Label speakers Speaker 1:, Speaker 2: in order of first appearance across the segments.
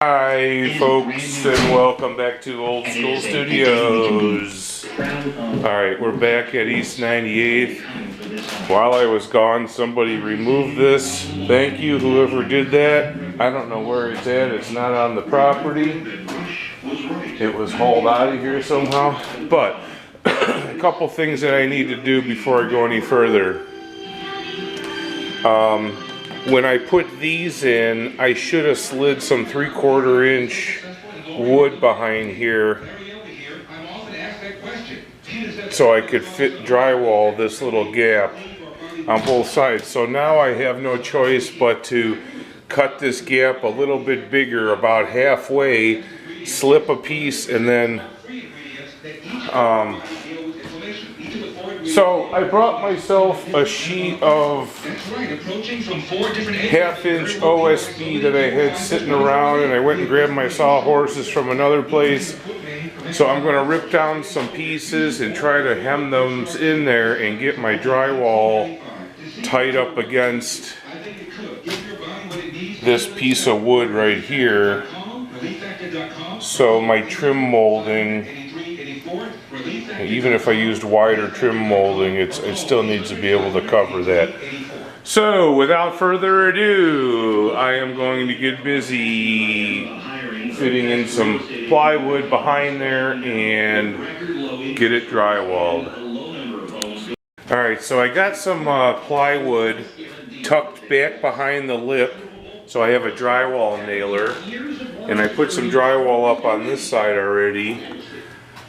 Speaker 1: Hi folks, and welcome back to Old School Studios. Alright, we're back at East 98th. While I was gone, somebody removed this. Thank you, whoever did that. I don't know where it's at. It's not on the property. It was hauled out of here somehow. But a couple things that I need to do before I go any further. When I put these in, I should have slid some 3/4 inch wood behind here so I could fit drywall this little gap on both sides. So now I have no choice but to cut this gap a little bit bigger, about halfway, slip a piece, and then so I brought myself a sheet of 1/2 inch OSB that I had sitting around, and I went and grabbed my sawhorses from another place. So I'm going to rip down some pieces and try to hem them in there and get my drywall tied up against this piece of wood right here. So my trim molding, even if I used wider trim molding, it still needs to be able to cover that. So without further ado, I am going to get busy fitting in some plywood behind there and get it drywalled. Alright, so I got some plywood tucked back behind the lip, so I have a drywall nailer, and I put some drywall up on this side already.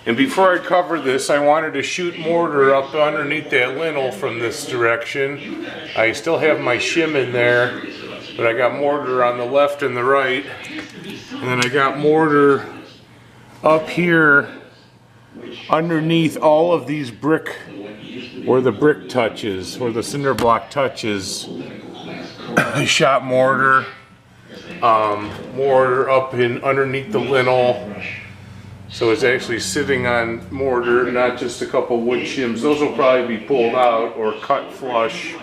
Speaker 1: And before I cover this, I wanted to shoot mortar up underneath that lintel from this direction. I still have my shim in there, but I got mortar on the left and the right. And then I got mortar up here underneath all of these brick, where the brick touches, where the cinder block touches. I shot mortar, mortar up in underneath the lintel. So it's actually sitting on mortar, not just a couple wood shims. Those will probably be pulled out or cut flush.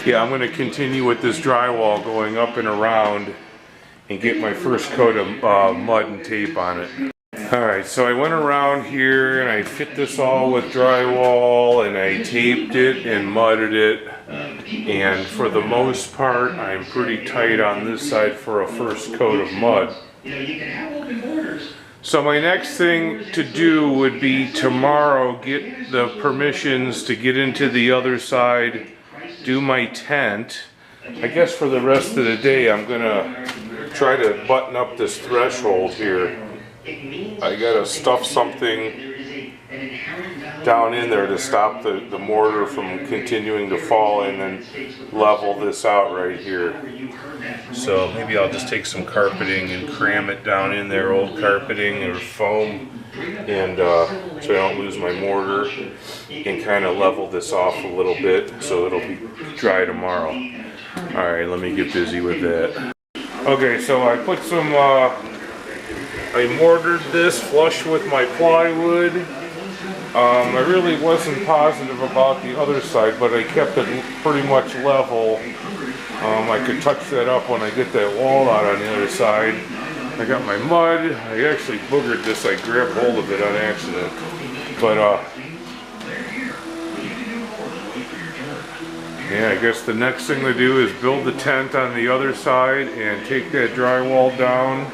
Speaker 1: Yeah, I'm going to continue with this drywall going up and around and get my first coat of mud and tape on it. Alright, so I went around here and I fit this all with drywall, and I taped it and mudded it, and for the most part I'm pretty tight on this side for a first coat of mud. So my next thing to do would be tomorrow get the permissions to get into the other side, do my tent. I guess for the rest of the day I'm gonna try to button up this threshold here. I gotta stuff something down in there to stop the mortar from continuing to fall, and then level this out right here. So maybe I'll just take some carpeting and cram it down in there, old carpeting or foam, and so I don't lose my mortar, and kind of level this off a little bit so it'll be dry tomorrow. Alright, let me get busy with that. Okay, so I put some I mortared this flush with my plywood. I really wasn't positive about the other side, but I kept it pretty much level. I could touch that up when I get that wall out on the other side. I got my mud. I actually boogered this. I grabbed hold of it on accident. But yeah, I guess the next thing to do is build the tent on the other side and take that drywall down.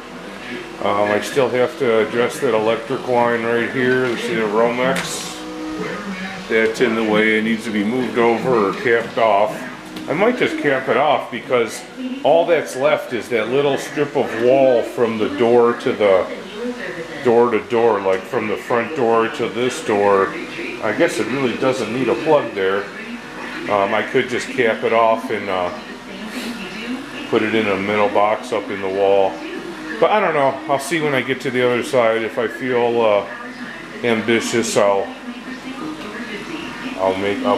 Speaker 1: I still have to address that electric line right here. You see the Romex? That's in the way. It needs to be moved over or capped off. I might just cap it off, because all that's left is that little strip of wall from the door to the door to door, like from the front door to this door. I guess it really doesn't need a plug there. I could just cap it off and put it in a metal box up in the wall. But I don't know. I'll see when I get to the other side. If I feel ambitious, I'll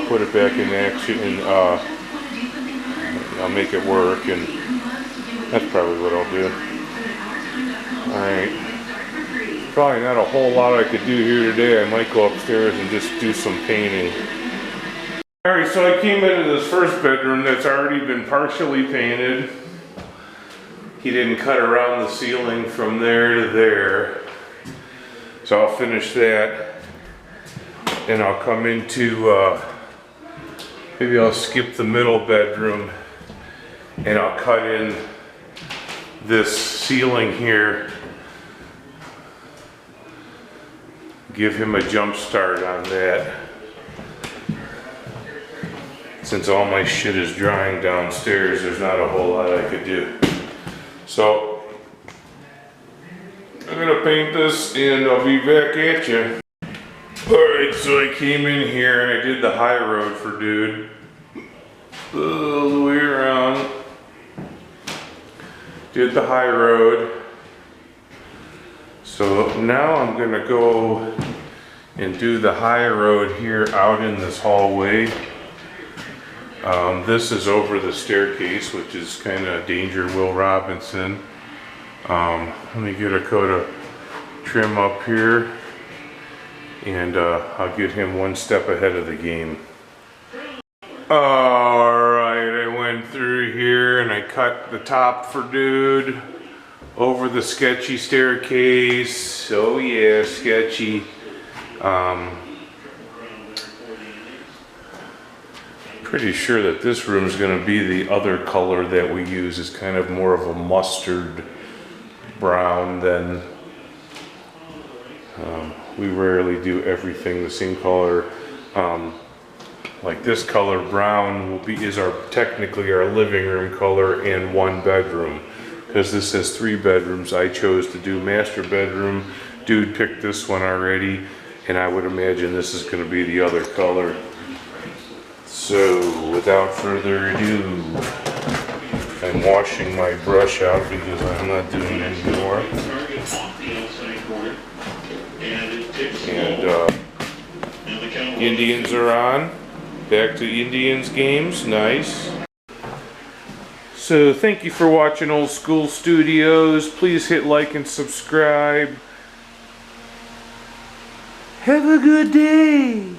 Speaker 1: put it back in action, and I'll make it work, and that's probably what I'll do. Alright. Probably not a whole lot I could do here today. I might go upstairs and just do some painting. Alright, so I came into this first bedroom that's already been partially painted. He didn't cut around the ceiling from there to there. So I'll finish that. And I'll come into, maybe I'll skip the middle bedroom and I'll cut in this ceiling here. Give him a jump start on that. Since all my shit is drying downstairs, there's not a whole lot I could do. So, I'm gonna paint this and I'll be back at you. Alright, so I came in here and I did the high road for dude. All the way around. Did the high road. So now I'm gonna go and do the high road here out in this hallway. This is over the staircase, which is kind of Danger Will Robinson. Let me get a coat of trim up here, and I'll get him one step ahead of the game. Alright, I went through here and I cut the top for dude over the sketchy staircase. Oh yeah, sketchy. Pretty sure that this room is going to be the other color that we use. Is kind of more of a mustard brown than we rarely do everything the same color. Like this color brown is technically our living room color and one bedroom. Because this has 3 bedrooms, I chose to do master bedroom. Dude picked this one already, and I would imagine this is going to be the other color. So, without further ado, I'm washing my brush out because I'm not doing it anymore. And Indians are on. Back to Indians games. Nice. So, thank you for watching Old School Studios. Please hit like and subscribe. Have a good day.